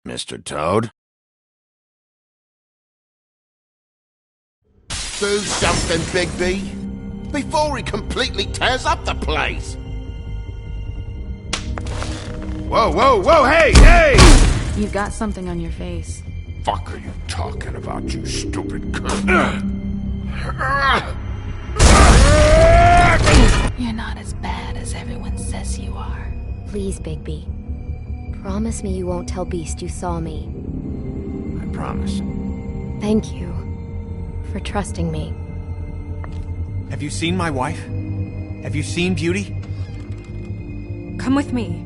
Mr. Toad? Do something, Bigby, before he completely tears up the place. Whoa, whoa, whoa, hey, hey! You got something on your face. Fuck are you talking about, you stupid cunt? You're not as bad as everyone says you are. Please, Bigby. Promise me you won't tell Beast you saw me. I promise. Thank you for trusting me. Have you seen my wife? Have you seen Beauty? Come with me.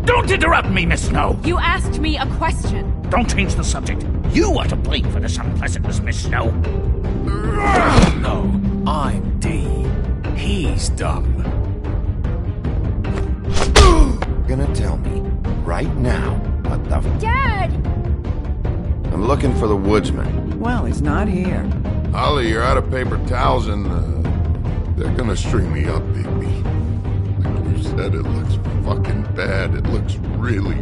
Don't interrupt me, Miss Snow! You asked me a question. Don't change the subject. You are to blame for this unpleasantness, Miss Snow. No, I'm D. He's dumb. Gonna tell me right now what the Dad! I'm looking for the woodsman. Well, he's not here. Ollie, you're out of paper towels and, they're gonna string me up, Bigby. Like you said, it looks fucking bad. It looks really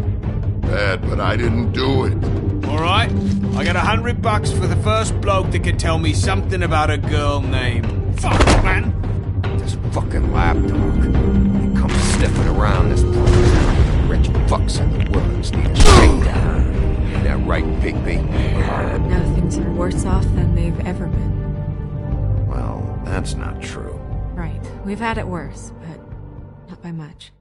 bad, but I didn't do it. Alright, I got $100 for the first bloke that can tell me something about a girl named... Fuck, man! This fucking lapdog. He comes sniffing around this place. Rich fucks in the woods need a shakedown. Ain't that right, Bigby? Now things are worse off than they've ever been. Well, that's not true. Right. We've had it worse, but not by much.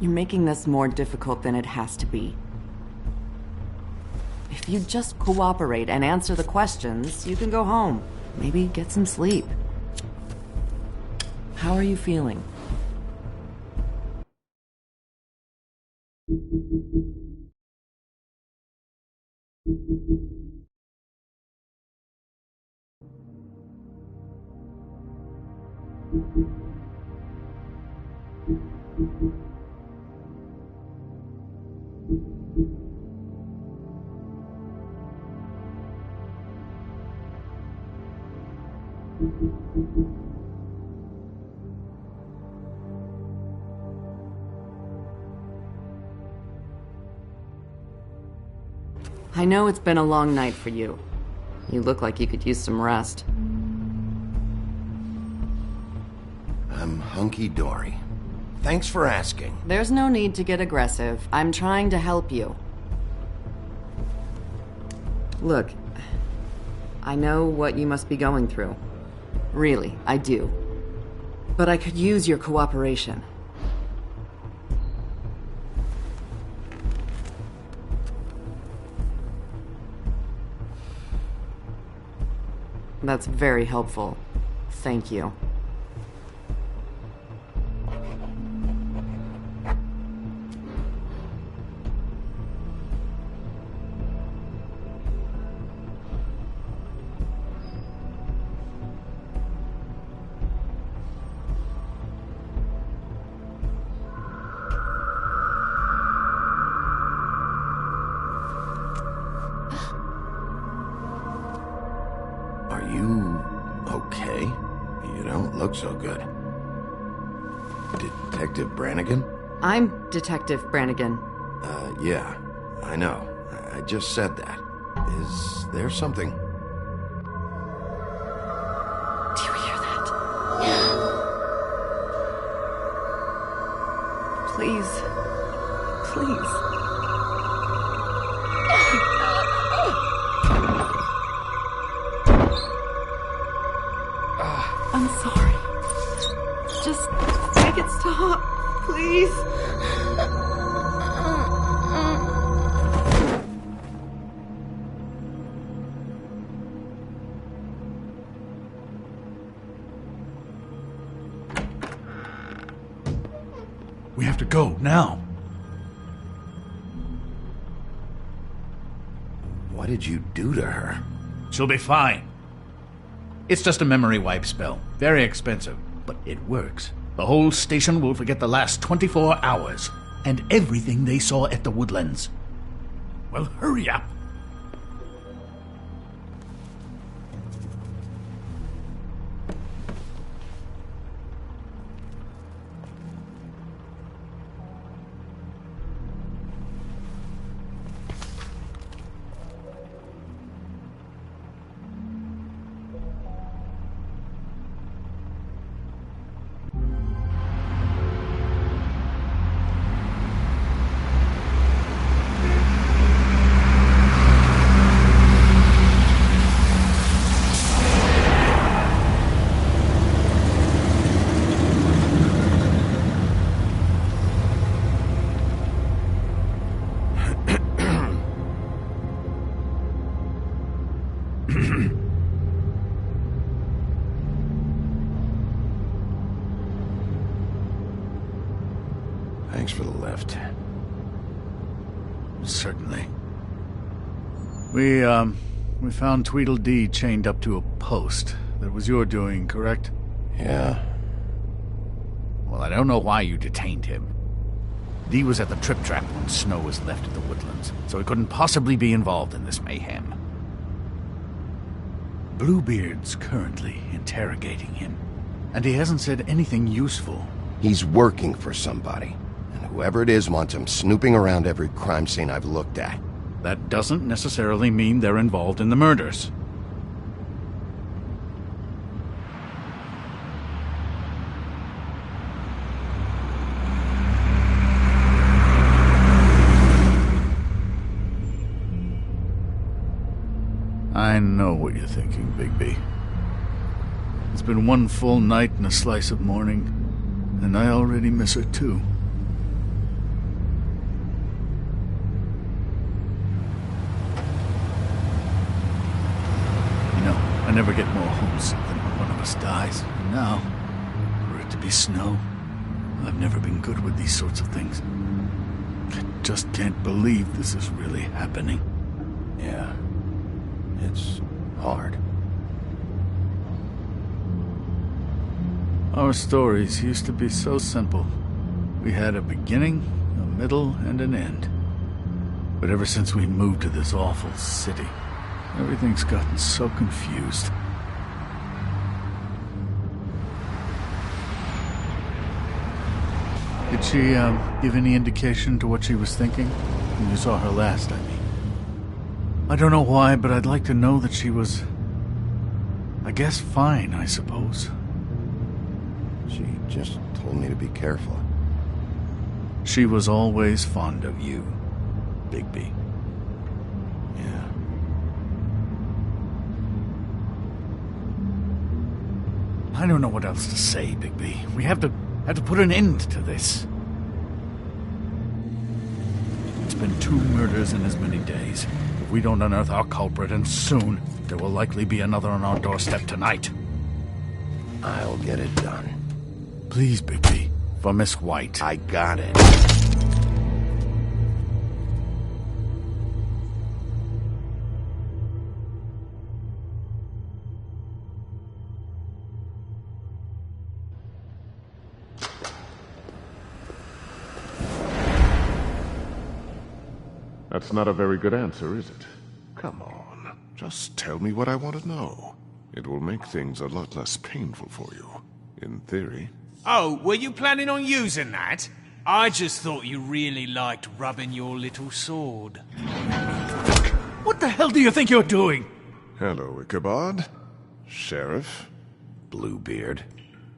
You're making this more difficult than it has to be. If you just cooperate and answer the questions, you can go home. Maybe get some sleep. How are you feeling? I know it's been a long night for you. You look like you could use some rest. I'm hunky-dory. Thanks for asking. There's no need to get aggressive. I'm trying to help you. Look, I know what you must be going through. Really, I do. But I could use your cooperation. That's very helpful. Thank you. look so good. Detective Brannigan? I'm Detective Brannigan. Yeah, I know. I just said that. Is there something? Do you hear that? Please. Please. I'm sorry. Just make it stop, please. We have to go, now. What did you do to her? She'll be fine. It's just a memory wipe spell. Very expensive, but it works. The whole station will forget the last 24 hours, and everything they saw at the Woodlands. Well, hurry up. Thanks for the lift. Certainly. We found Tweedledee chained up to a post. That was your doing, correct? Yeah. Well, I don't know why you detained him. Dee was at the Trip Trap when Snow was left at the Woodlands, so he couldn't possibly be involved in this mayhem. Bluebeard's currently interrogating him, and he hasn't said anything useful. He's working for somebody, and whoever it is wants him snooping around every crime scene I've looked at. That doesn't necessarily mean they're involved in the murders. I know what you're thinking, Bigby. It's been one full night and a slice of morning, and I already miss her too. You know, I never get more homesick than when one of us dies. And now, for it to be Snow, I've never been good with these sorts of things. I just can't believe this is really happening. Yeah. It's hard. Our stories used to be so simple. We had a beginning, a middle, and an end. But ever since we moved to this awful city, everything's gotten so confused. Did she, give any indication to what she was thinking? When you saw her last, I mean. I don't know why, but I'd like to know that she was, I guess, fine, I suppose. She just told me to be careful. She was always fond of you, Bigby. Yeah. I don't know what else to say, Bigby. We have to put an end to this. It's been 2 murders in as many days. If we don't unearth our culprit, and soon, there will likely be another on our doorstep tonight. I'll get it done. Please, Bigby, for Miss White. I got it. That's not a very good answer, is it? Come on, just tell me what I want to know. It will make things a lot less painful for you. In theory. Oh, were you planning on using that? I just thought you really liked rubbing your little sword. What the hell do you think you're doing? Hello, Ichabod. Sheriff. Bluebeard.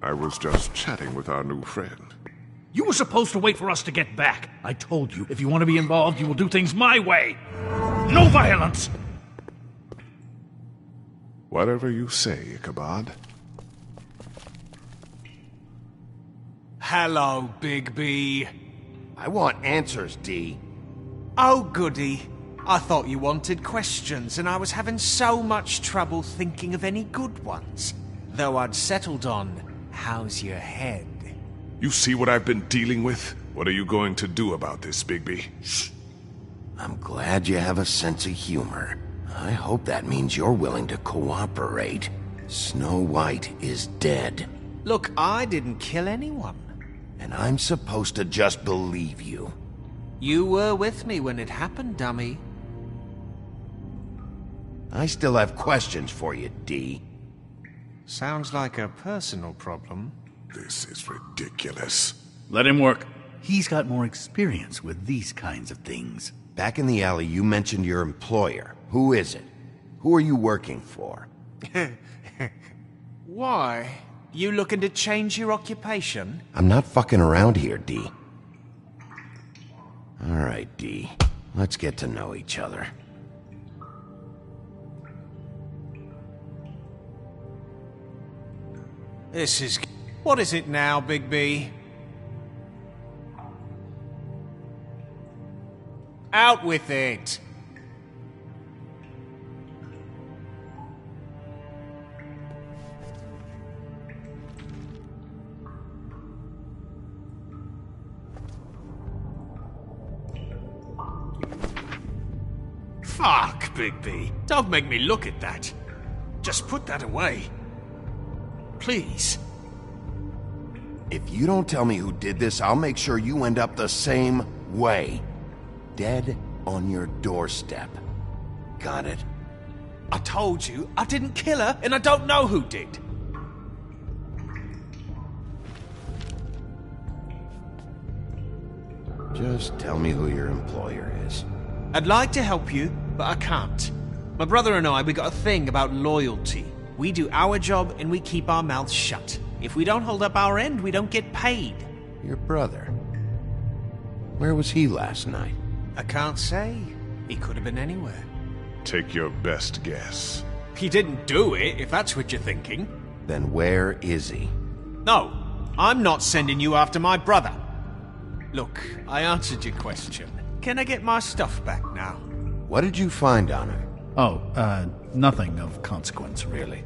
I was just chatting with our new friend. You were supposed to wait for us to get back. I told you, if you want to be involved, you will do things my way. No violence! Whatever you say, Ichabod. Hello, Bigby. I want answers, D. Oh, goody. I thought you wanted questions, and I was having so much trouble thinking of any good ones. Though I'd settled on, how's your head? You see what I've been dealing with? What are you going to do about this, Bigby? Shh. I'm glad you have a sense of humor. I hope that means you're willing to cooperate. Snow White is dead. Look, I didn't kill anyone. And I'm supposed to just believe you. You were with me when it happened, dummy. I still have questions for you, D. Sounds like a personal problem. This is ridiculous. Let him work. He's got more experience with these kinds of things. Back in the alley, you mentioned your employer. Who is it? Who are you working for? Why? You looking to change your occupation? I'm not fucking around here, D. All right, D. Let's get to know each other. This is... What is it now, Bigby? Out with it! Fuck, Bigby. Don't make me look at that. Just put that away. Please. If you don't tell me who did this, I'll make sure you end up the same way. Dead on your doorstep. Got it? I told you, I didn't kill her, and I don't know who did. Just tell me who your employer is. I'd like to help you, but I can't. My brother and I, we got a thing about loyalty. We do our job and we keep our mouths shut. If we don't hold up our end, we don't get paid. Your brother? Where was he last night? I can't say. He could have been anywhere. Take your best guess. He didn't do it, if that's what you're thinking. Then where is he? No, I'm not sending you after my brother. Look, I answered your question. Can I get my stuff back now? What did you find on him? Oh, nothing of consequence, really.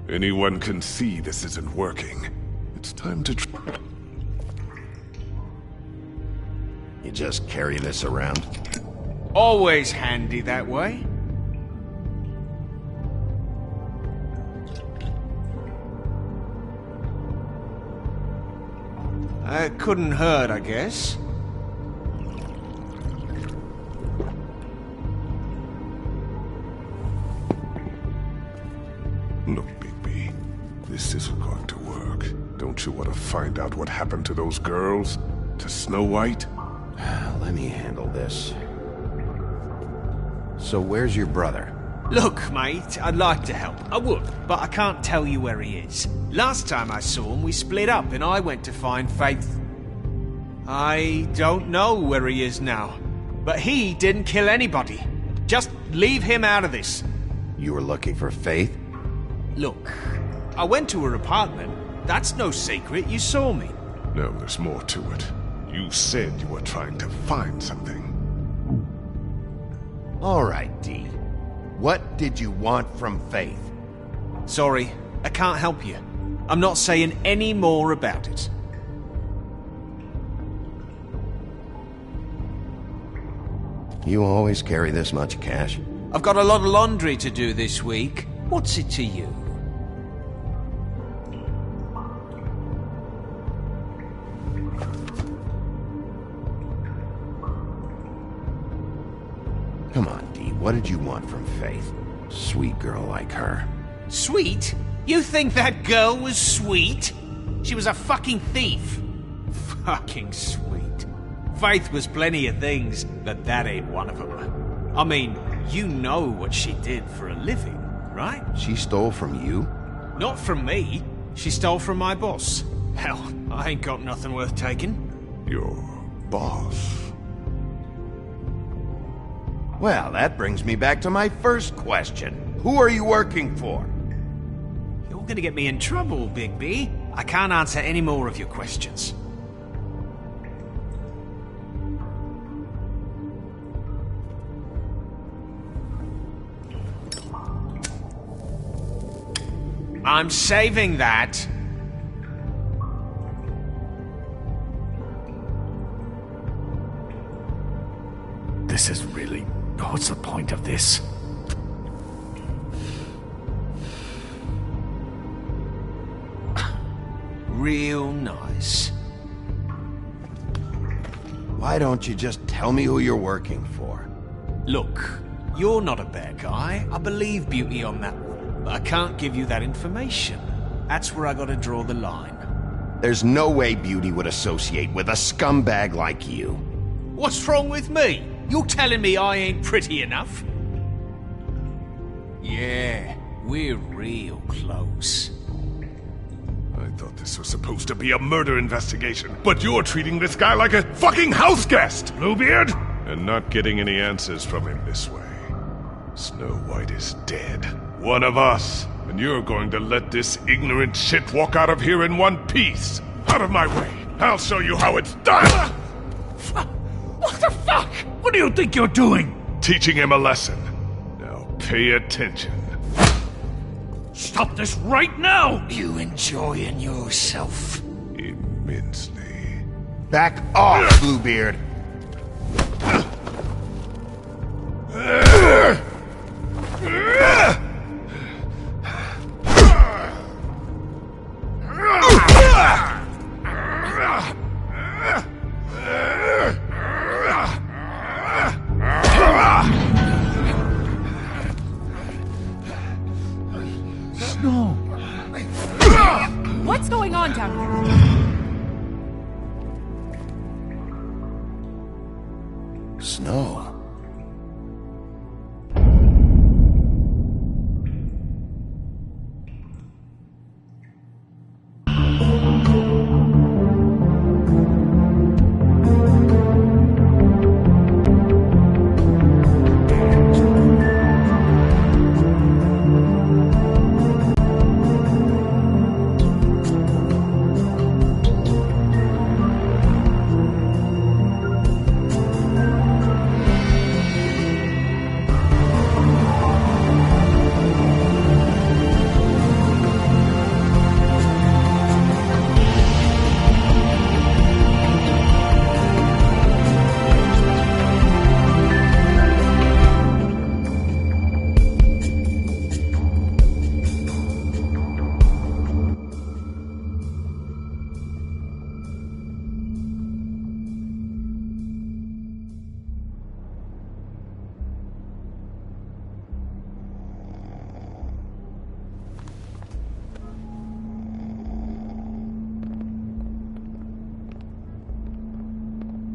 Anyone can see this isn't working. It's time to You just carry this around? Always handy that way. It couldn't hurt, I guess. Look, Bigby, this isn't going to work. Don't you want to find out what happened to those girls? To Snow White? Let me handle this. So where's your brother? Look, mate, I'd like to help. I would, but I can't tell you where he is. Last time I saw him, we split up and I went to find Faith. I don't know where he is now, but he didn't kill anybody. Just leave him out of this. You were looking for Faith? Look, I went to her apartment. That's no secret, you saw me. No, there's more to it. You said you were trying to find something. All right, D. What did you want from Faith? Sorry, I can't help you. I'm not saying any more about it. You always carry this much cash? I've got a lot of laundry to do this week. What's it to you? What did you want from Faith? Sweet girl like her. Sweet? You think that girl was sweet? She was a fucking thief. Fucking sweet. Faith was plenty of things, but that ain't one of them. I mean, you know what she did for a living, right? She stole from you? Not from me. She stole from my boss. Hell, I ain't got nothing worth taking. Your boss. Well, that brings me back to my first question. Who are you working for? You're gonna get me in trouble, Big B. I can't answer any more of your questions. I'm saving that. This is really... What's the point of this? Real nice. Why don't you just tell me who you're working for? Look, you're not a bad guy. I believe Beauty on that one. But I can't give you that information. That's where I gotta draw the line. There's no way Beauty would associate with a scumbag like you. What's wrong with me? You're telling me I ain't pretty enough? Yeah, we're real close. I thought this was supposed to be a murder investigation, but you're treating this guy like a fucking house guest, Bluebeard! And not getting any answers from him this way. Snow White is dead. One of us. And you're going to let this ignorant shit walk out of here in one piece. Out of my way. I'll show you how it's done! What the fuck? What do you think you're doing? Teaching him a lesson. Now pay attention. Stop this right now! You enjoying yourself? Immensely. Back off, Bluebeard! No. What's going on down here? Snow.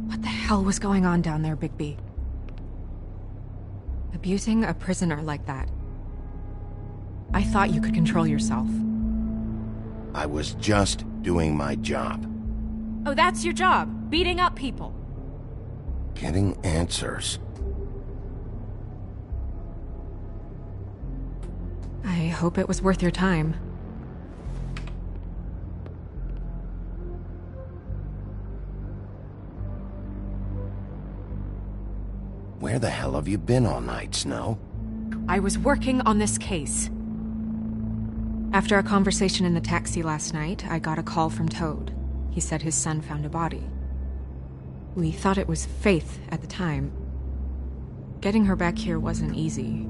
What the hell was going on down there, Bigby? Abusing a prisoner like that. I thought you could control yourself. I was just doing my job. Oh, that's your job? Beating up people? Getting answers. I hope it was worth your time. Where the hell have you been all night, Snow? I was working on this case. After a conversation in the taxi last night, I got a call from Toad. He said his son found a body. We thought it was Faith at the time. Getting her back here wasn't easy,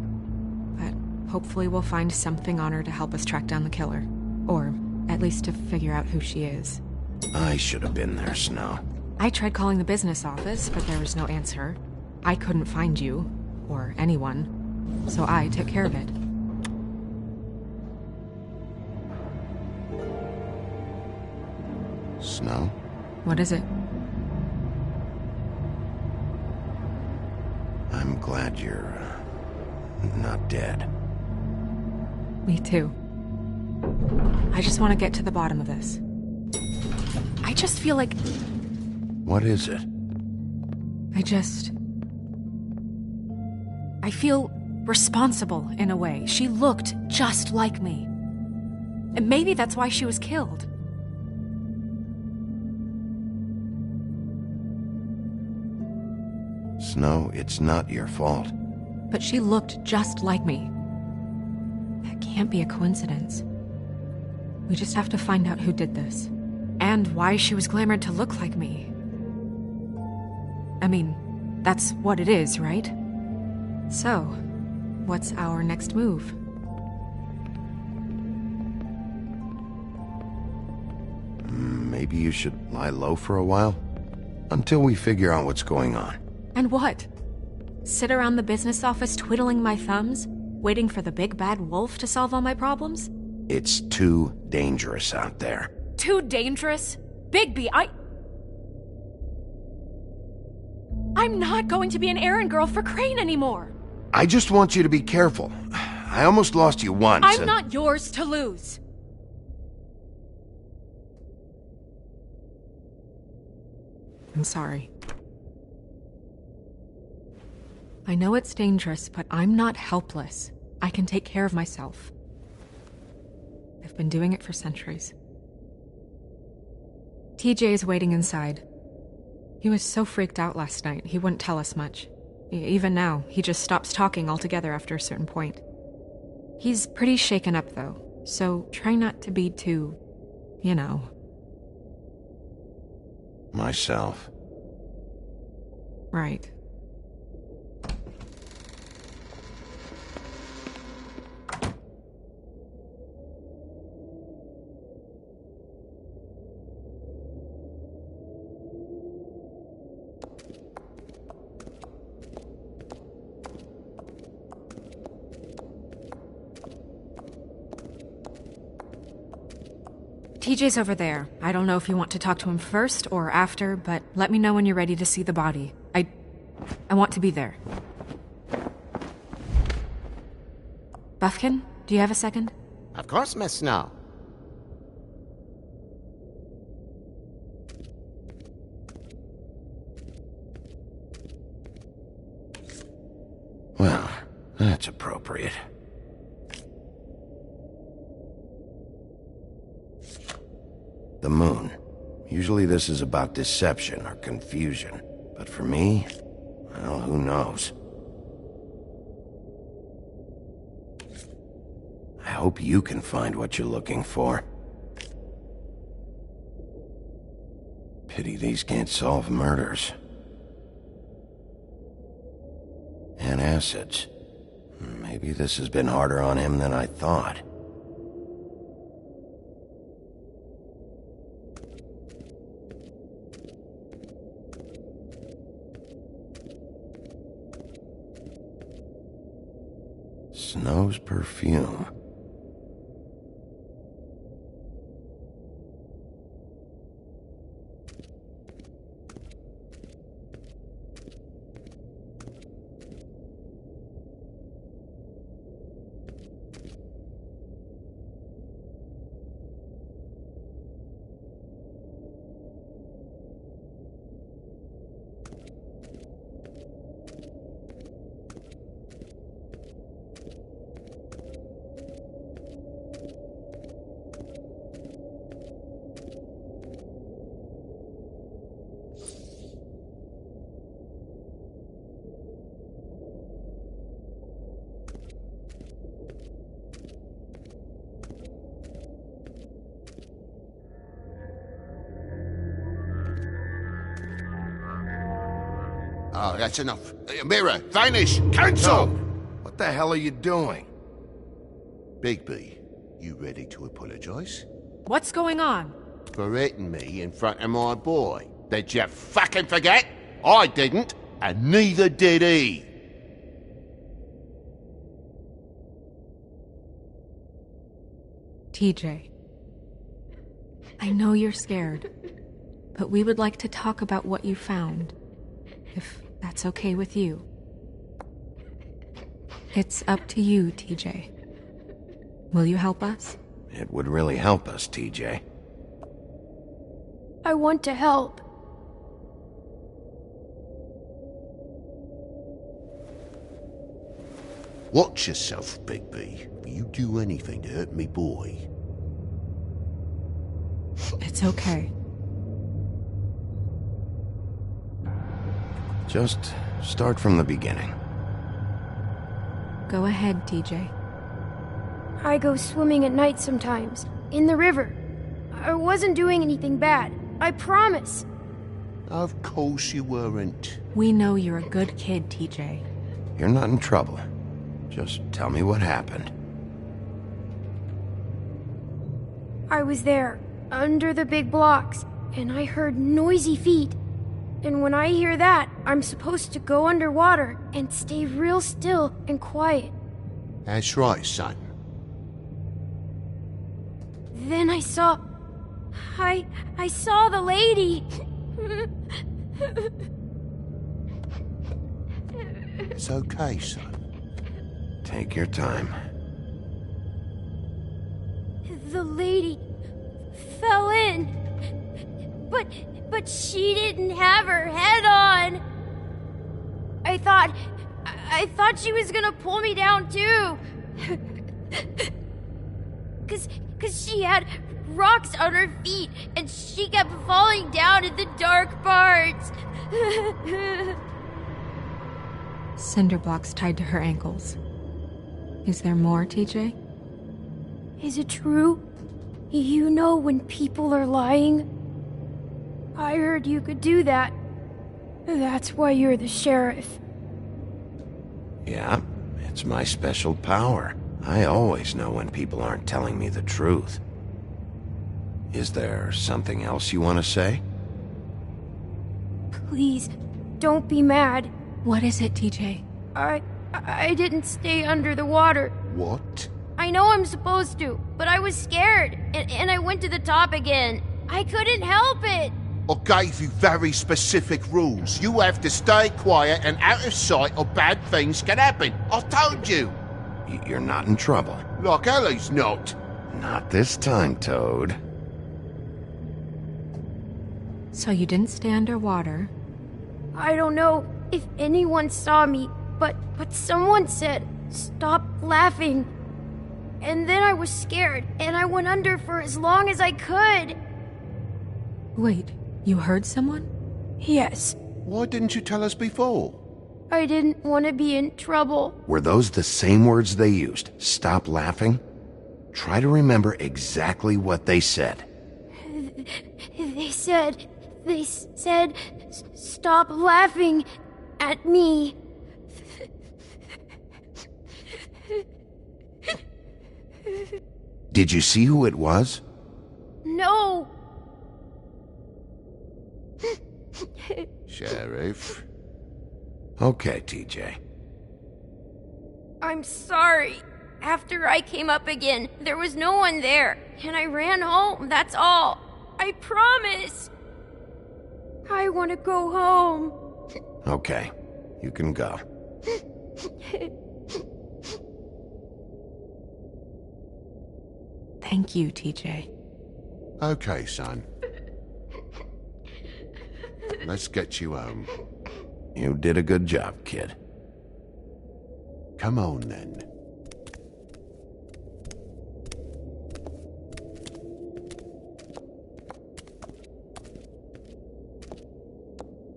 but hopefully we'll find something on her to help us track down the killer. Or at least to figure out who she is. I should have been there, Snow. I tried calling the business office, but there was no answer. I couldn't find you, or anyone. so I took care of it. Snow? What is it? I'm glad you're not dead. Me too. I just want to get to the bottom of this. I just feel like... What is it? I feel responsible in a way. She looked just like me. And maybe that's why she was killed. Snow, it's not your fault. But she looked just like me. That can't be a coincidence. We just have to find out who did this. And why she was glamored to look like me. I mean, that's what it is, right? So, what's our next move? Maybe you should lie low for a while? Until we figure out what's going on. And what? Sit around the business office twiddling my thumbs, waiting for the big bad wolf to solve all my problems? It's too dangerous out there. Too dangerous? Bigby, I'm not going to be an errand girl for Crane anymore! I just want you to be careful. I almost lost you once. I'm not yours to lose! I'm sorry. I know it's dangerous, but I'm not helpless. I can take care of myself. I've been doing it for centuries. TJ is waiting inside. He was so freaked out last night, he wouldn't tell us much. Even now, he just stops talking altogether after a certain point. He's pretty shaken up, though, so try not to be too, you know. Myself. Right. TJ's over there. I don't know if you want to talk to him first or after, but let me know when you're ready to see the body. I want to be there. Buffkin, do you have a second? Of course, Miss Snow. Well, that's appropriate. The moon. Usually this is about deception or confusion. But for me, well, who knows? I hope you can find what you're looking for. Pity these can't solve murders. And acids. Maybe this has been harder on him than I thought. Snow's perfume. Oh, that's enough. Mirror, vanish, cancel! What the hell are you doing? Bigby, you ready to apologize? What's going on? For hitting me in front of my boy. Did you fucking forget? I didn't, and neither did he. TJ, I know you're scared, but we would like to talk about what you found, if that's okay with you. It's up to you, TJ. Will you help us? It would really help us, TJ. I want to help. Watch yourself, Bigby. You do anything to hurt me boy. It's okay. Just start from the beginning. Go ahead, TJ. I go swimming at night sometimes, in the river. I wasn't doing anything bad, I promise. Of course you weren't. We know you're a good kid, TJ. You're not in trouble. Just tell me what happened. I was there, under the big blocks, and I heard noisy feet. And when I hear that, I'm supposed to go underwater and stay real still and quiet. That's right, son. Then I saw the lady. It's okay, son. Take your time. The lady fell in. But she didn't have her head on. I thought she was gonna pull me down too. Cause she had rocks on her feet and she kept falling down in the dark parts. Cinder blocks tied to her ankles. Is there more, TJ? Is it true? You know when people are lying? I heard you could do that. That's why you're the sheriff. Yeah, it's my special power. I always know when people aren't telling me the truth. Is there something else you want to say? Please, don't be mad. What is it, TJ? I didn't stay under the water. What? I know I'm supposed to, but I was scared, and I went to the top again. I couldn't help it. I gave you very specific rules. You have to stay quiet and out of sight or bad things can happen. I told you. You're not in trouble. Like Ellie's not. Not this time, Toad. So you didn't stay underwater. I don't know if anyone saw me, but someone said, "Stop laughing." And then I was scared, and I went under for as long as I could. Wait, you heard someone? Yes. Why didn't you tell us before? I didn't want to be in trouble. Were those the same words they used? Stop laughing? Try to remember exactly what they said. They said, "Stop laughing at me." Did you see who it was? No. Sheriff. Okay, TJ. I'm sorry. After I came up again, there was no one there, and I ran home, that's all. I promise. I want to go home. Okay, you can go. Thank you, TJ. Okay, son. Let's get you home. You did a good job, kid. Come on, then.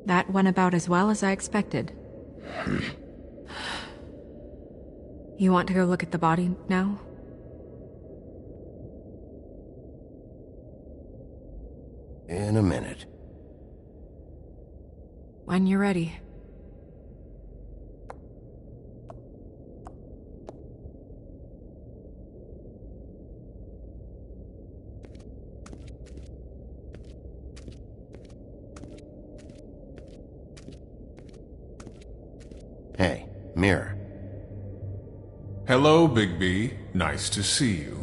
That went about as well as I expected. You want to go look at the body now? In a minute. When you're ready. Hey, Mirror. Hello, Bigby. Nice to see you.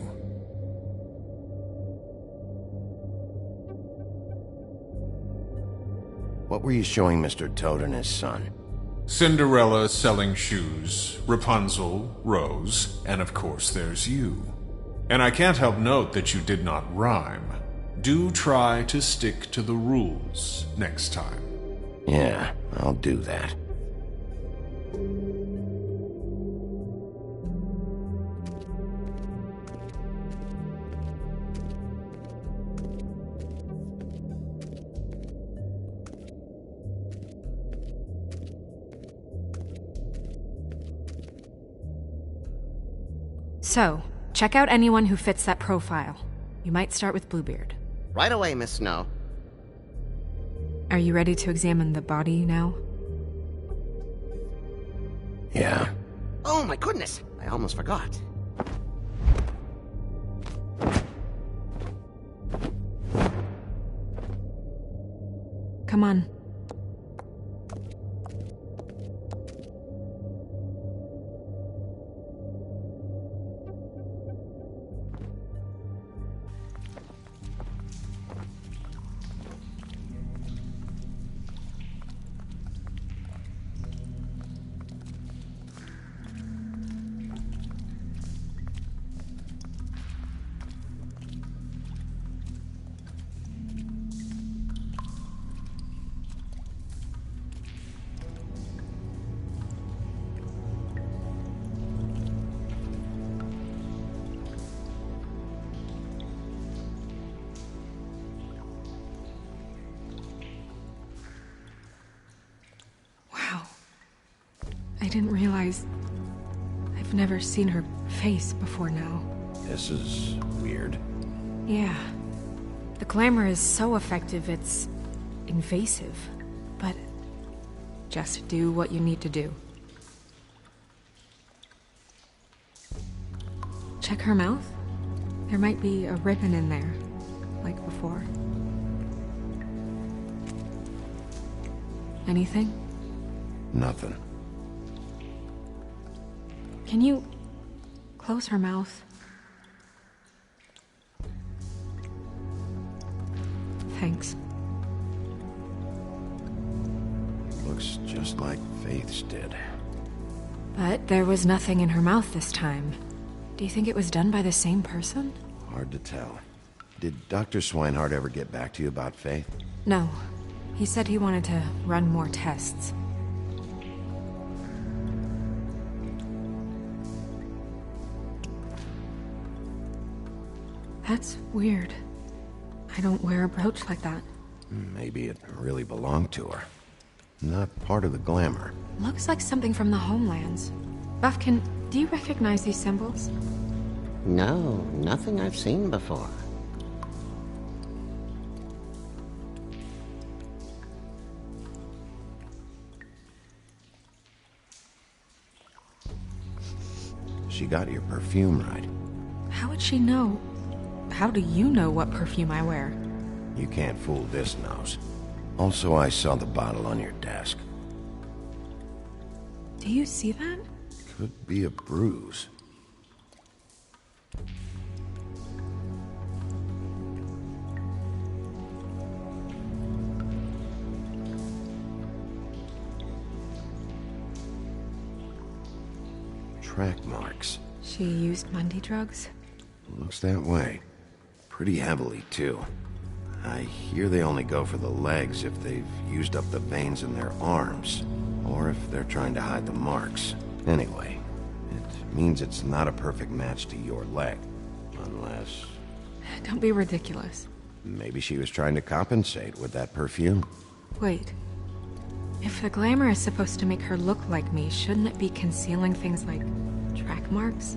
What were you showing Mr. Toad and his son? Cinderella selling shoes, Rapunzel, Rose, and of course there's you. And I can't help note that you did not rhyme. Do try to stick to the rules next time. Yeah, I'll do that. So, check out anyone who fits that profile. You might start with Bluebeard. Right away, Miss Snow. Are you ready to examine the body now? Yeah. Oh my goodness! I almost forgot. Come on. I didn't realize... I've never seen her face before now. This is weird. Yeah. The glamour is so effective, it's invasive. But just do what you need to do. Check her mouth. There might be a ribbon in there, like before. Anything? Nothing. Can you close her mouth? Thanks. Looks just like Faith's did. But there was nothing in her mouth this time. Do you think it was done by the same person? Hard to tell. Did Dr. Swinehart ever get back to you about Faith? No. He said he wanted to run more tests. That's weird. I don't wear a brooch like that. Maybe it really belonged to her. Not part of the glamour. Looks like something from the homelands. Buffkin, do you recognize these symbols? No, nothing I've seen before. She got your perfume right. How would she know? How do you know what perfume I wear? You can't fool this nose. Also, I saw the bottle on your desk. Do you see that? Could be a bruise. Track marks. She used Mundy drugs? Looks that way. Pretty heavily, too. I hear they only go for the legs if they've used up the veins in their arms, or if they're trying to hide the marks. Anyway, it means it's not a perfect match to your leg. Unless... Don't be ridiculous. Maybe she was trying to compensate with that perfume. Wait. If the glamour is supposed to make her look like me, shouldn't it be concealing things like track marks?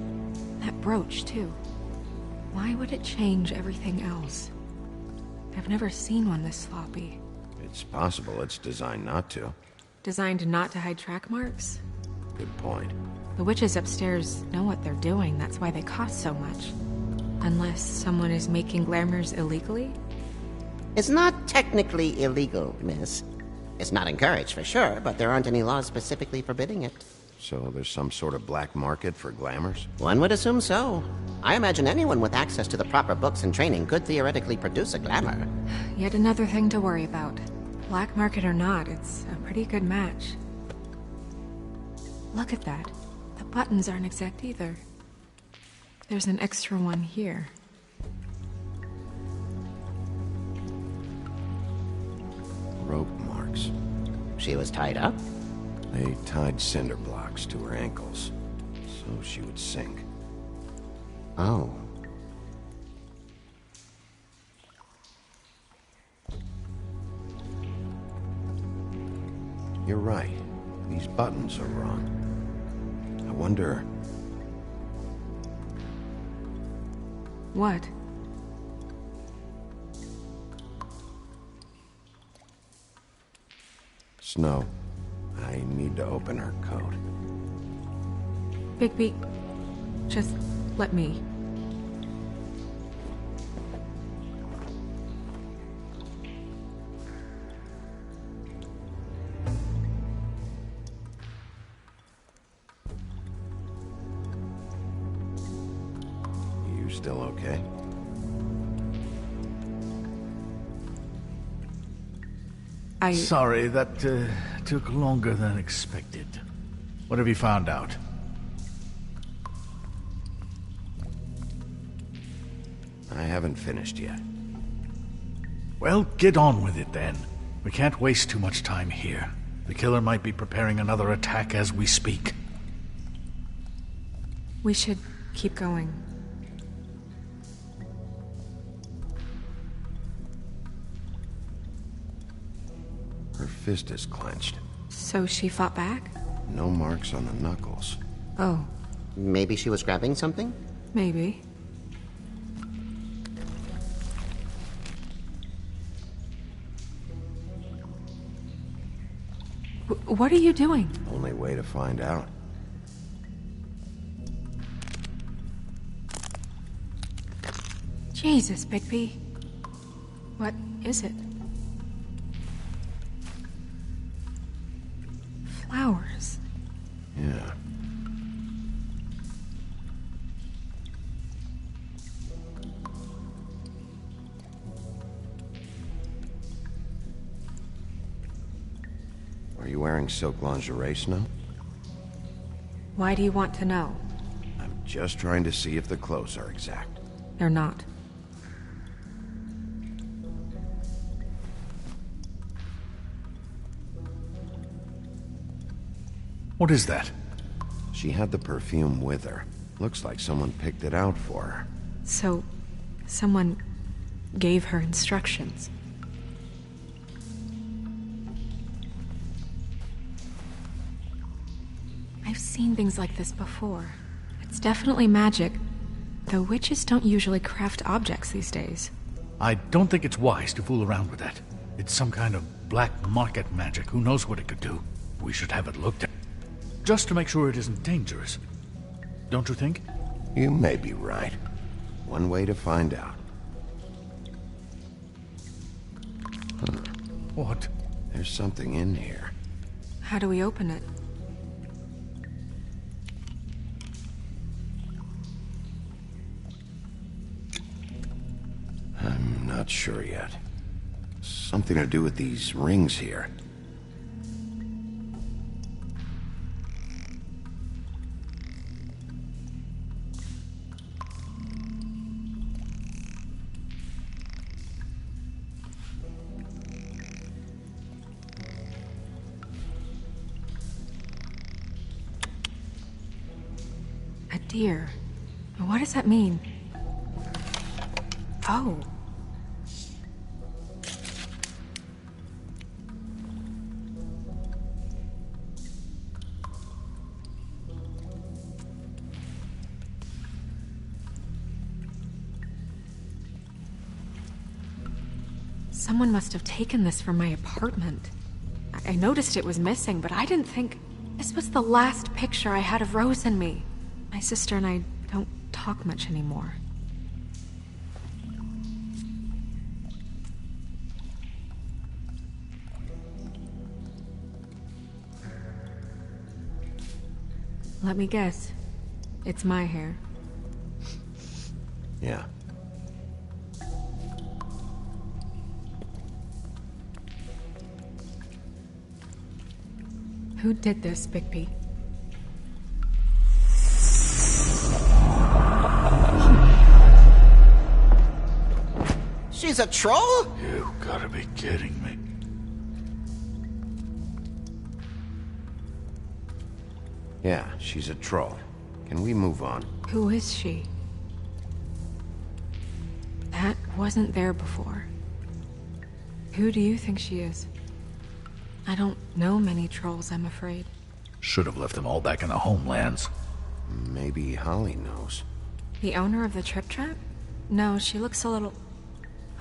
That brooch, too. Why would it change everything else? I've never seen one this sloppy. It's possible it's designed not to. Designed not to hide track marks? Good point. The witches upstairs know what they're doing, that's why they cost so much. Unless someone is making glamours illegally? It's not technically illegal, miss. It's not encouraged for sure, but there aren't any laws specifically forbidding it. So there's some sort of black market for glamours? One would assume so. I imagine anyone with access to the proper books and training could theoretically produce a glamour. Yet another thing to worry about. Black market or not, it's a pretty good match. Look at that. The buttons aren't exact either. There's an extra one here. Rope marks. She was tied up? They tied cinder blocks to her ankles, so she would sink. Oh. You're right. These buttons are wrong. I wonder... What? Snow, I need to open her code. Bigby, just let me. You still okay? Sorry, that took longer than expected. What have you found out? I haven't finished yet. Well, get on with it then. We can't waste too much time here. The killer might be preparing another attack as we speak. We should keep going. Her fist is clenched. So she fought back? No marks on the knuckles. Oh. Maybe she was grabbing something? Maybe. What are you doing? Only way to find out. Jesus, Bigby. What is it? Flowers. Yeah. Are you wearing silk lingerie, Snow? Why do you want to know? I'm just trying to see if the clothes are exact. They're not. What is that? She had the perfume with her. Looks like someone picked it out for her. So, someone gave her instructions. I've seen things like this before. It's definitely magic, though witches don't usually craft objects these days. I don't think it's wise to fool around with that. It's some kind of black market magic. Who knows what it could do? We should have it looked at. Just to make sure it isn't dangerous. Don't you think? You may be right. One way to find out. Huh. What? There's something in here. How do we open it? I'm not sure yet. Something to do with these rings here. A deer. What does that mean? Oh. Someone must have taken this from my apartment. I noticed it was missing, but I didn't think... This was the last picture I had of Rose and me. My sister and I don't talk much anymore. Let me guess. It's my hair. Yeah. Who did this, Bigby? She's a troll? You gotta be kidding me. Yeah, she's a troll. Can we move on? Who is she? That wasn't there before. Who do you think she is? I don't know many trolls, I'm afraid. Should have left them all back in the homelands. Maybe Holly knows. The owner of the Trip Trap? No, she looks a little...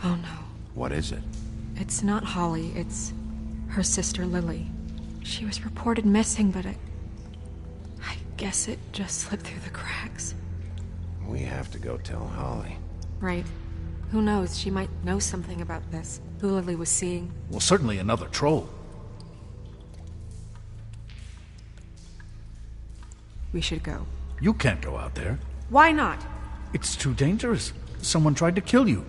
Oh no. What is it? It's not Holly, it's her sister Lily. She was reported missing, but I guess it just slipped through the cracks. We have to go tell Holly. Right. Who knows, she might know something about this. Who Lily was seeing. Well, certainly another troll. We should go. You can't go out there. Why not? It's too dangerous. Someone tried to kill you.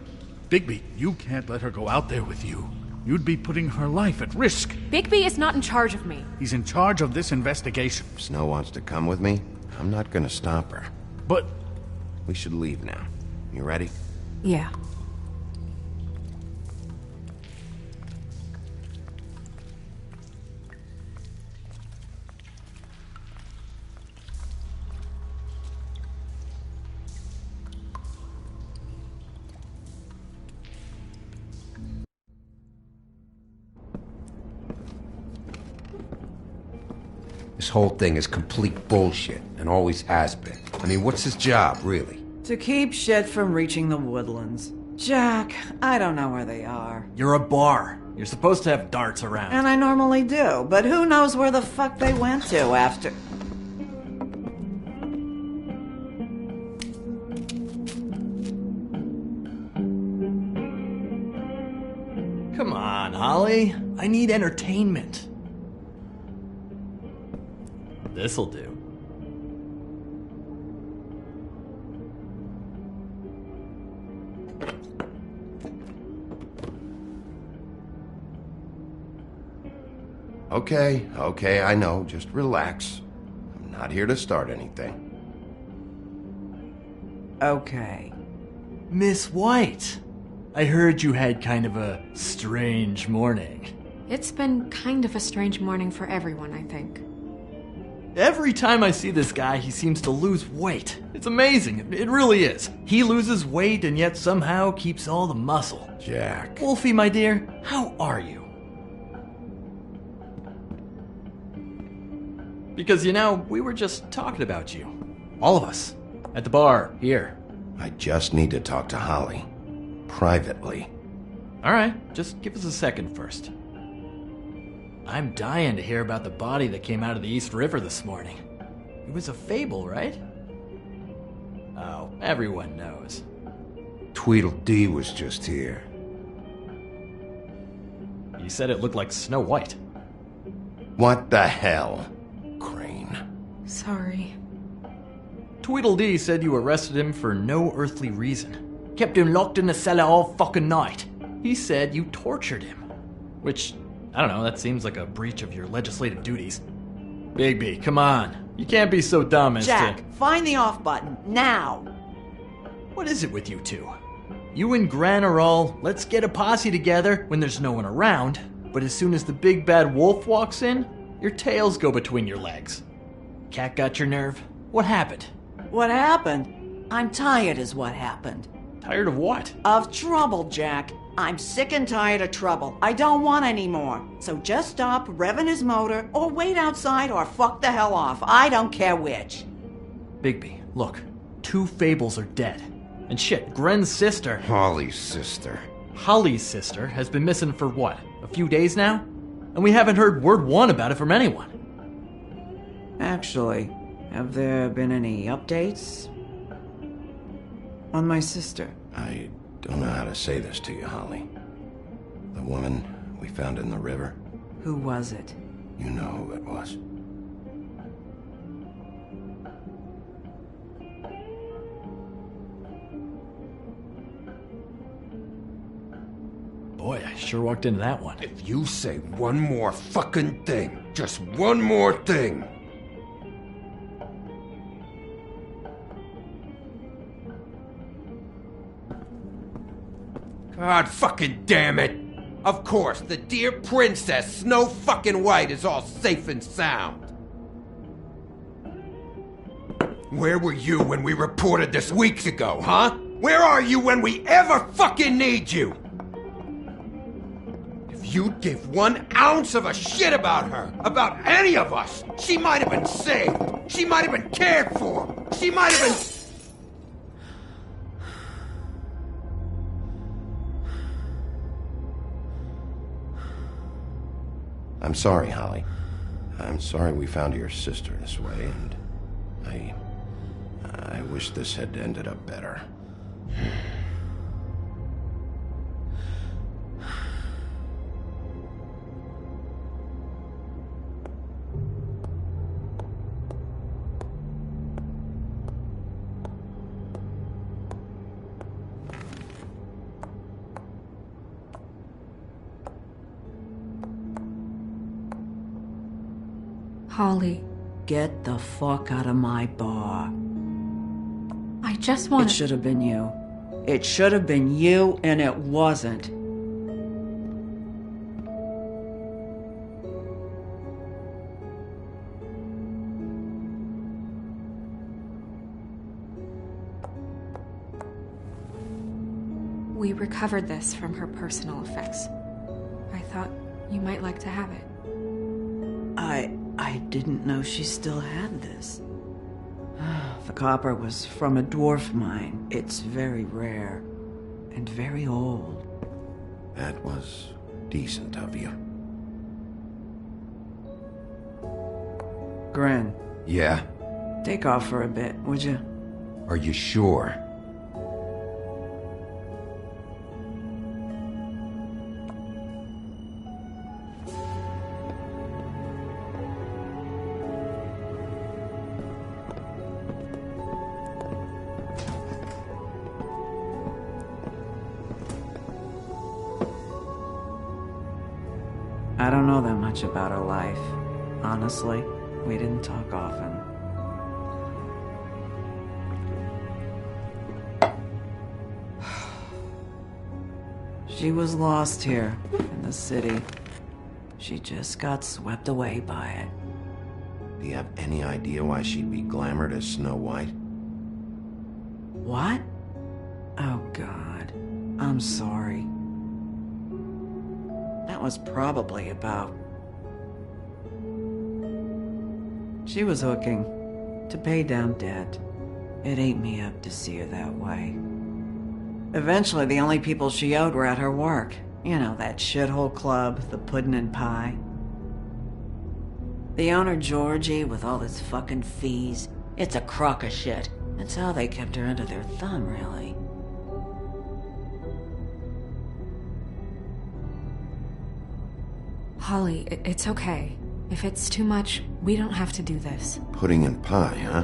Bigby, you can't let her go out there with you. You'd be putting her life at risk. Bigby is not in charge of me. He's in charge of this investigation. If Snow wants to come with me, I'm not gonna stop her. But... We should leave now. You ready? Yeah. This whole thing is complete bullshit, and always has been. I mean, what's his job, really? To keep shit from reaching the woodlands. Jack, I don't know where they are. You're a bar. You're supposed to have darts around. And I normally do, but who knows where the fuck they went to after... Come on, Holly. I need entertainment. This'll do. Okay, I know. Just relax. I'm not here to start anything. Okay. Miss White, I heard you had kind of a strange morning. It's been kind of a strange morning for everyone, I think. Every time I see this guy, he seems to lose weight. It's amazing. It really is. He loses weight and yet somehow keeps all the muscle. Jack. Wolfie, my dear, how are you? Because, you know, we were just talking about you. All of us. At the bar, here. I just need to talk to Holly. Privately. Alright, just give us a second first. I'm dying to hear about the body that came out of the East River this morning. It was a fable, right? Oh, everyone knows. Tweedledee was just here. You said it looked like Snow White. What the hell? Crane. Sorry. Tweedledee said you arrested him for no earthly reason. Kept him locked in the cellar all fucking night. He said you tortured him. Which, I don't know, that seems like a breach of your legislative duties. Bigby, come on. You can't be so dumb as Jack, find the off button, now! What is it with you two? You and Gran are all, let's get a posse together when there's no one around, but as soon as the big bad wolf walks in, your tails go between your legs. Cat got your nerve? What happened? What happened? I'm tired is what happened. Tired of what? Of trouble, Jack. I'm sick and tired of trouble. I don't want any more. So just stop revving his motor, or wait outside, or fuck the hell off. I don't care which. Bigby, look. 2 fables are dead. And shit, Gren's sister... Holly's sister. Holly's sister has been missing for what? A few days now? And we haven't heard word one about it from anyone. Actually, have there been any updates? On my sister? I don't know how to say this to you, Holly. The woman we found in the river. Who was it? You know who it was. Boy, I sure walked into that one. If you say one more fucking thing, just one more thing. God fucking damn it! Of course, the dear Princess Snow fucking White is all safe and sound. Where were you when we reported this weeks ago, huh? Where are you when we ever fucking need you? If you'd give 1 ounce of a shit about her, about any of us, she might have been saved. She might have been cared for. She might have been... I'm sorry, Holly. I'm sorry we found your sister this way, and I wish this had ended up better. Holly, Get the fuck out of my bar. I just want It should have been you. It should have been you, and it wasn't. We recovered this from her personal effects. I thought you might like to have it. I didn't know she still had this. The copper was from a dwarf mine. It's very rare and very old. That was decent of you. Gren, Yeah? take off for a bit, would you? Are you sure? I don't know that much about her life. Honestly, we didn't talk often. She was lost here in the city. She just got swept away by it. Do you have any idea why she'd be glamored as Snow White? What? Oh, God. I'm sorry. That was probably about... She was hooking to pay down debt. It ate me up to see her that way. Eventually, the only people she owed were at her work. You know, that shithole club, the Puddin' and Pie. The owner, Georgie, with all his fucking fees. It's a crock of shit. That's how they kept her under their thumb, really. Holly, it's okay. If it's too much, we don't have to do this. Pudding and pie, huh?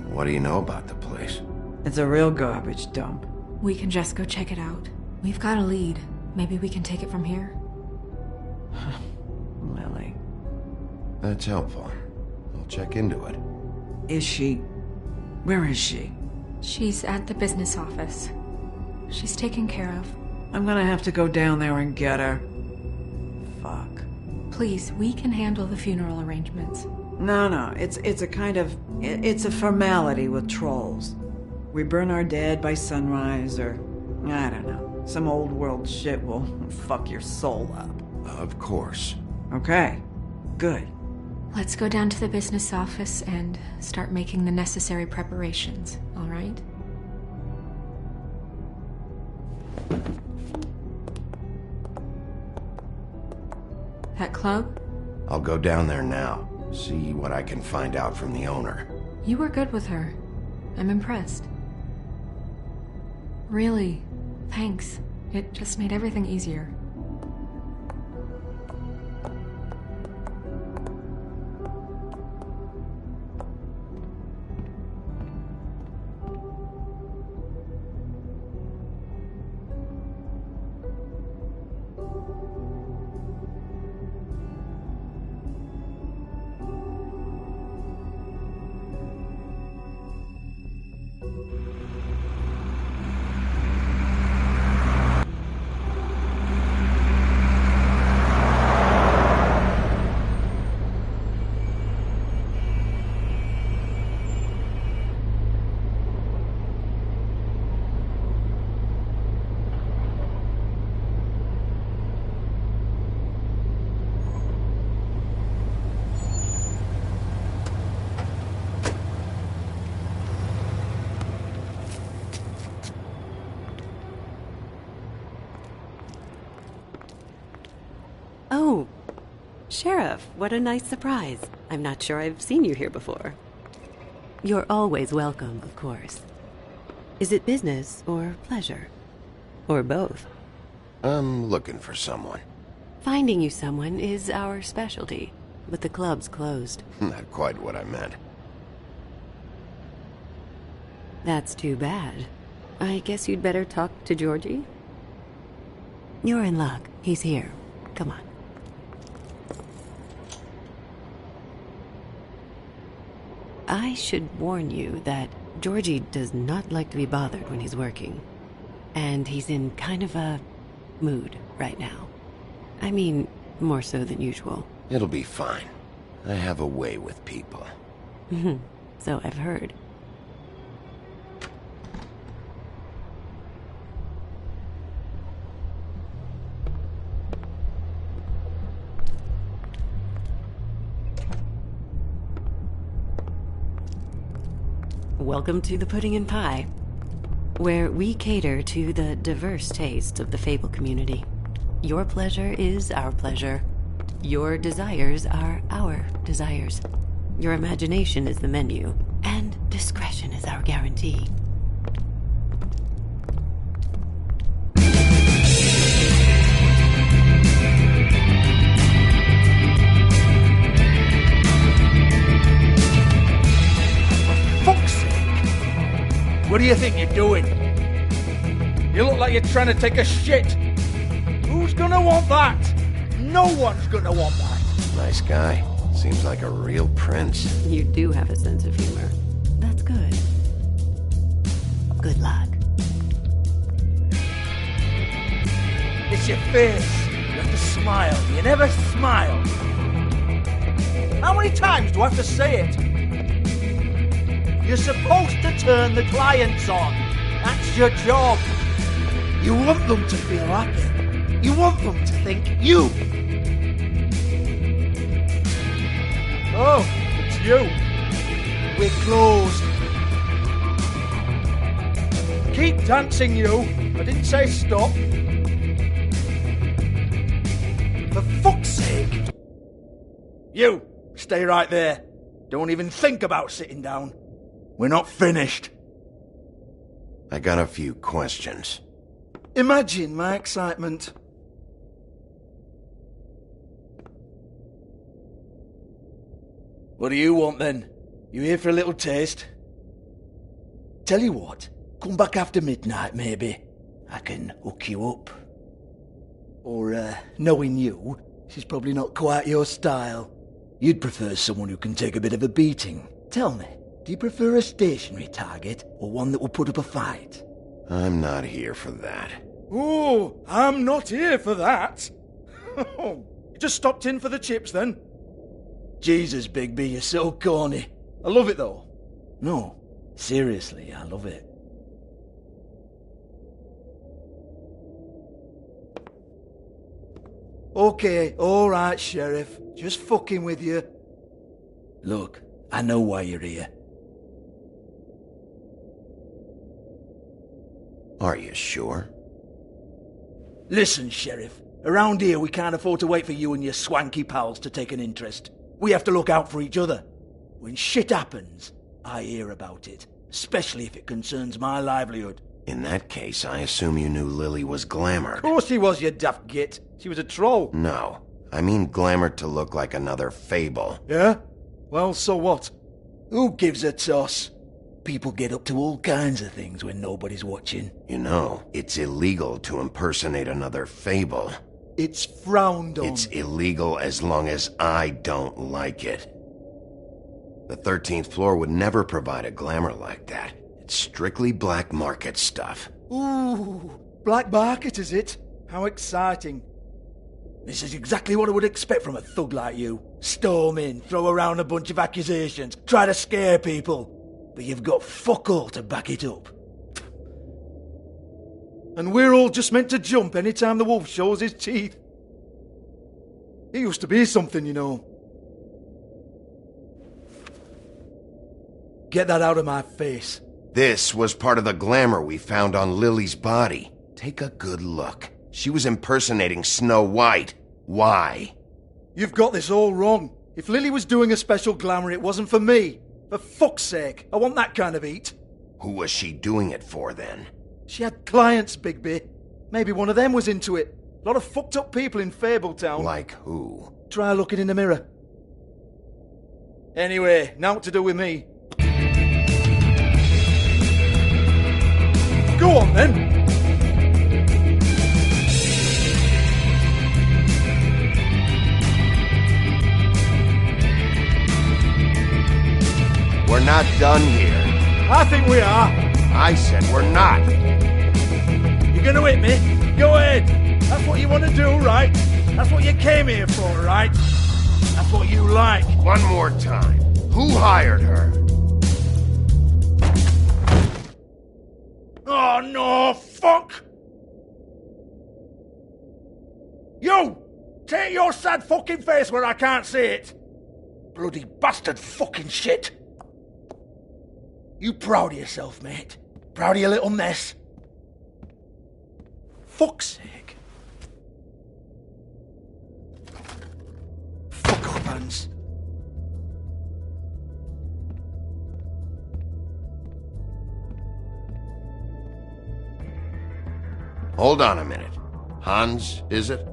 What do you know about the place? It's a real garbage dump. We can just go check it out. We've got a lead. Maybe we can take it from here? Lily. That's helpful. I'll check into it. Is she... Where is she? She's at the business office. She's taken care of. I'm gonna have to go down there and get her. Fuck. Please, we can handle the funeral arrangements. No, it's a kind of... It's a formality with trolls. We burn our dead by sunrise, or... I don't know. Some old world shit will fuck your soul up. Of course. Okay. Good. Let's go down to the business office and start making the necessary preparations, all right? That club? I'll go down there now. See what I can find out from the owner. You were good with her. I'm impressed. Really, thanks. It just made everything easier. Oh, Sheriff, what a nice surprise. I'm not sure I've seen you here before. You're always welcome, of course. Is it business or pleasure? Or both? I'm looking for someone. Finding you someone is our specialty, but the club's closed. Not quite what I meant. That's too bad. I guess you'd better talk to Georgie? You're in luck. He's here. Come on. I should warn you that Georgie does not like to be bothered when he's working. And he's in kind of a mood right now. I mean, more so than usual. It'll be fine. I have a way with people. So I've heard. Welcome to the Pudding and Pie, where we cater to the diverse tastes of the Fable community. Your pleasure is our pleasure. Your desires are our desires. Your imagination is the menu, and discretion is our guarantee. What do you think you're doing? You look like you're trying to take a shit. Who's gonna want that? No one's gonna want that. Nice guy. Seems like a real prince. You do have a sense of humor. That's good. Good luck. It's your face. You have to smile. You never smile. How many times do I have to say it? You're supposed to turn the clients on. That's your job. You want them to feel happy. You want them to think you. Oh, it's you. We're closed. Keep dancing, you. I didn't say stop. For fuck's sake. You, stay right there. Don't even think about sitting down. We're not finished. I got a few questions. Imagine my excitement. What do you want then? You here for a little taste? Tell you what, come back after midnight maybe. I can hook you up. Or, knowing you, she's probably not quite your style. You'd prefer someone who can take a bit of a beating. Tell me. Do you prefer a stationary target, or one that will put up a fight? I'm not here for that. Oh, I'm not here for that. You just stopped in for the chips, then? Jesus, Bigby, you're so corny. I love it, though. No, seriously, I love it. Okay, alright, Sheriff. Just fucking with you. Look, I know why you're here. Are you sure? Listen, Sheriff. Around here, we can't afford to wait for you and your swanky pals to take an interest. We have to look out for each other. When shit happens, I hear about it. Especially if it concerns my livelihood. In that case, I assume you knew Lily was glamored. Of course she was, you daft git. She was a troll. No. I mean glamored to look like another Fable. Yeah? Well, so what? Who gives a toss? People get up to all kinds of things when nobody's watching. You know, it's illegal to impersonate another Fable. It's frowned on. It's illegal as long as I don't like it. The 13th floor would never provide a glamour like that. It's strictly black market stuff. Ooh, black market is it? How exciting. This is exactly what I would expect from a thug like you. Storm in, throw around a bunch of accusations, try to scare people. But you've got fuck all to back it up. And we're all just meant to jump any time the wolf shows his teeth. He used to be something, you know. Get that out of my face. This was part of the glamour we found on Lily's body. Take a good look. She was impersonating Snow White. Why? You've got this all wrong. If Lily was doing a special glamour, it wasn't for me. For fuck's sake, I want that kind of eat. Who was she doing it for, then? She had clients, Bigby. Maybe one of them was into it. A lot of fucked up people in Fabletown. Like who? Try looking in the mirror. Anyway, now what to do with me. Go on, then. We're not done here. I think we are. I said we're not. You're gonna hit me? Go ahead. That's what you want to do, right? That's what you came here for, right? That's what you like. One more time. Who hired her? Oh, no, fuck! You! Take your sad fucking face where I can't see it! Bloody bastard fucking shit! You proud of yourself, mate? Proud of your little mess? Fuck's sake. Fuck up, Hans. Hold on a minute. Hans, is it?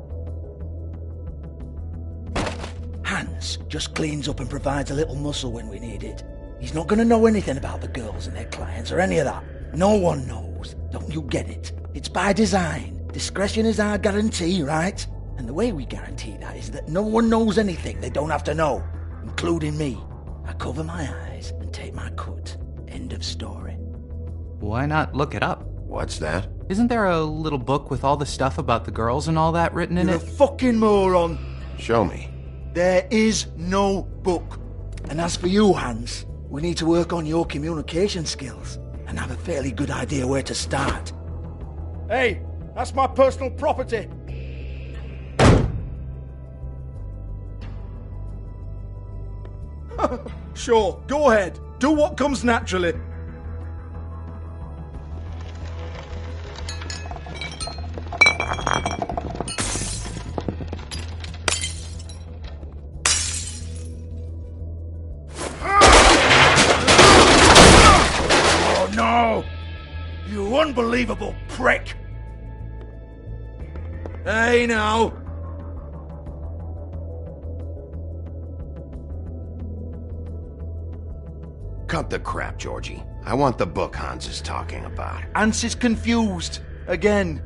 Hans just cleans up and provides a little muscle when we need it. He's not going to know anything about the girls and their clients or any of that. No one knows. Don't you get it? It's by design. Discretion is our guarantee, right? And the way we guarantee that is that no one knows anything they don't have to know, including me. I cover my eyes and take my cut. End of story. Why not look it up? What's that? Isn't there a little book with all the stuff about the girls and all that written in You're it? a fucking moron. Show me. There is no book. And as for you, Hans, we need to work on your communication skills and have a fairly good idea where to start. Hey, that's my personal property. Sure, go ahead. Do what comes naturally. Oh no! You unbelievable prick! Hey now! Cut the crap, Georgie. I want the book Hans is talking about. Hans is confused. Again.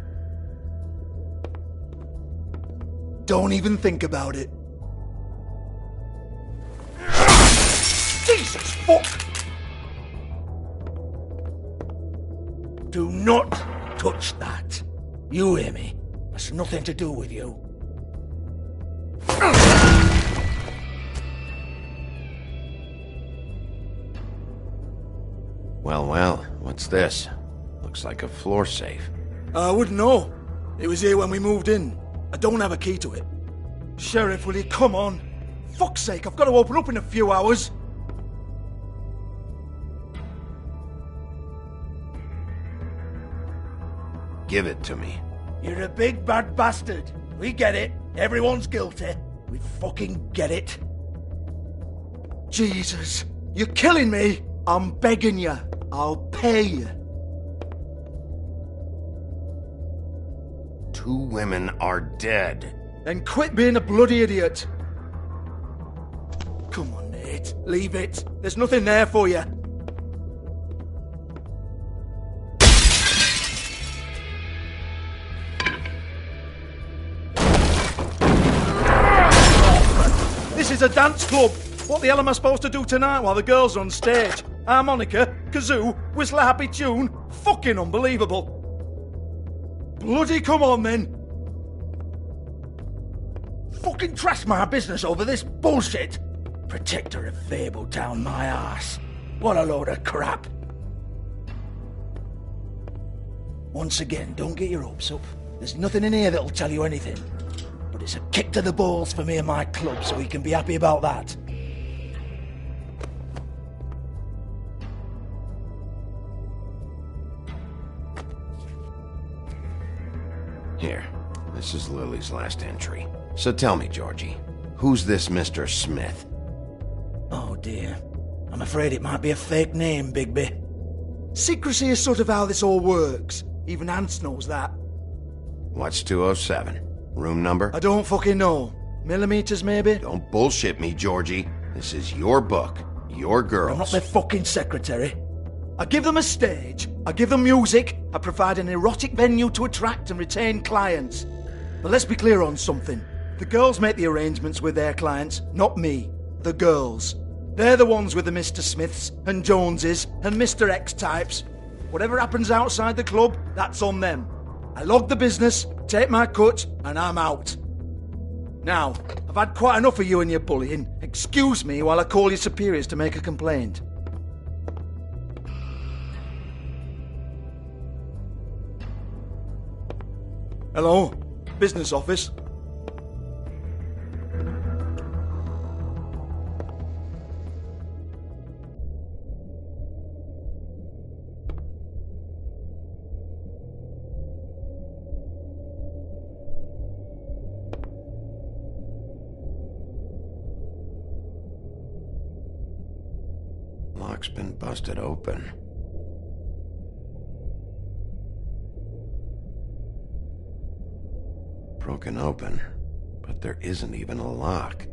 Don't even think about it. Jesus fuck! Do not touch that. You hear me? That's nothing to do with you. Well, what's this? Looks like a floor safe. I wouldn't know. It was here when we moved in. I don't have a key to it. Sheriff, will you come on? Fuck's sake, I've got to open up in a few hours. Give it to me. You're a big bad bastard. We get it. Everyone's guilty. We fucking get it. Jesus, you're killing me. I'm begging you. I'll pay you. 2 women are dead. Then quit being a bloody idiot. Come on, mate. Leave it. There's nothing there for you. This is a dance club. What the hell am I supposed to do tonight while the girls are on stage? Harmonica, kazoo, whistle a happy tune? Fucking unbelievable. Bloody come on then. Fucking trash my business over this bullshit. Protector of Fabletown, my ass. What a load of crap. Once again, don't get your hopes up. There's nothing in here that'll tell you anything. But it's a kick to the balls for me and my club, so we can be happy about that. Here, this is Lily's last entry. So tell me, Georgie, who's this Mr. Smith? Oh dear. I'm afraid it might be a fake name, Bigby. Secrecy is sort of how this all works. Even Hans knows that. What's 207? Room number? I don't fucking know. Millimeters, maybe? Don't bullshit me, Georgie. This is your book. Your girls. I'm not their fucking secretary. I give them a stage. I give them music. I provide an erotic venue to attract and retain clients. But let's be clear on something. The girls make the arrangements with their clients, not me. The girls. They're the ones with the Mr. Smiths and Joneses and Mr. X types. Whatever happens outside the club, that's on them. I log the business, take my cut, and I'm out. Now, I've had quite enough of you and your bullying. Excuse me while I call your superiors to make a complaint. Hello? Business office? Lock's been busted open. Broken open, but there isn't even a lock.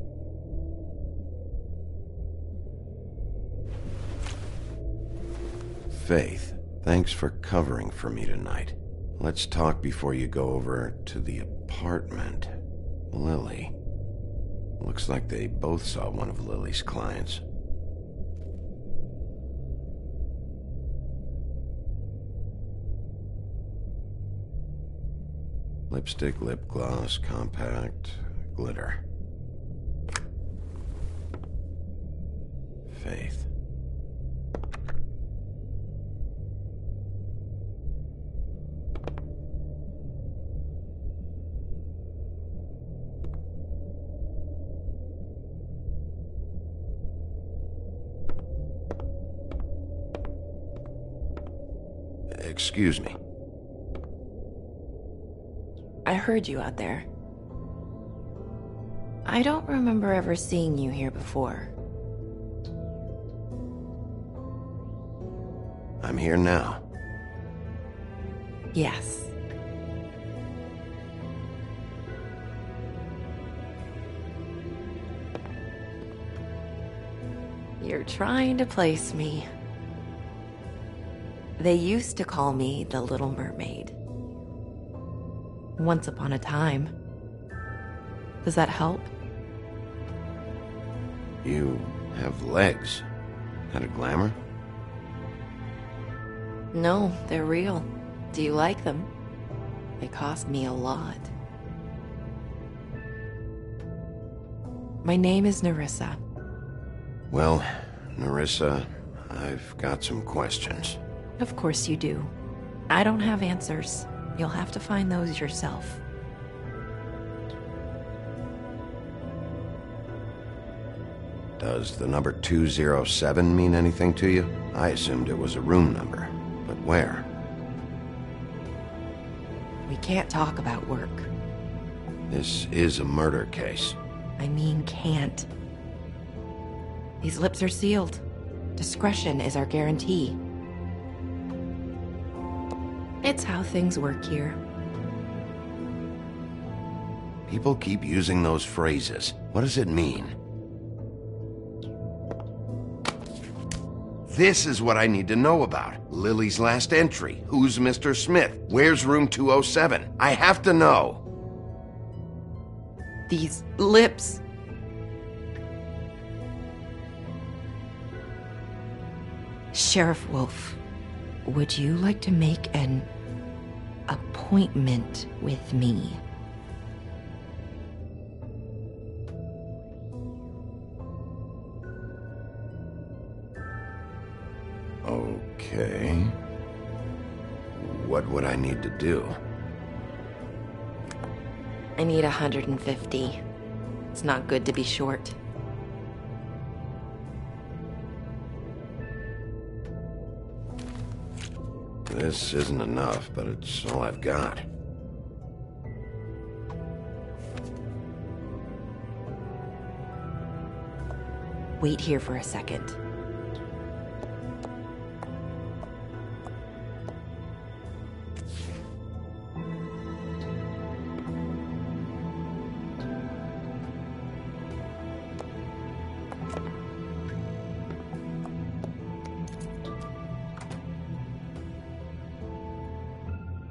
Faith, thanks for covering for me tonight. Let's talk before you go over to the apartment. Lily. Looks like they both saw one of Lily's clients. Lipstick, lip gloss, compact, glitter. Faith. Excuse me. I heard you out there. I don't remember ever seeing you here before. I'm here now. Yes. You're trying to place me. They used to call me the Little Mermaid. Once upon a time. Does that help? You have legs. Had a glamour? No, they're real. Do you like them? They cost me a lot. My name is Nerissa. Well, Nerissa, I've got some questions. Of course you do. I don't have answers. You'll have to find those yourself. Does the number 207 mean anything to you? I assumed it was a room number, but where? We can't talk about work. This is a murder case. I mean can't. These lips are sealed. Discretion is our guarantee. It's how things work here. People keep using those phrases. What does it mean? This is what I need to know about. Lily's last entry. Who's Mr. Smith? Where's room 207? I have to know. These lips. Sheriff Wolf, would you like to make an appointment with me? Okay. What would I need to do? I need 150. It's not good to be short. This isn't enough, but it's all I've got. Wait here for a second.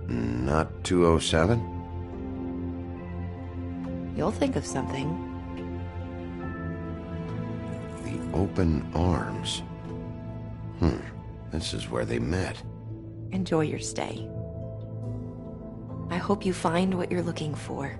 Not 207? You'll think of something. The open arms. This is where they met. Enjoy your stay. I hope you find what you're looking for.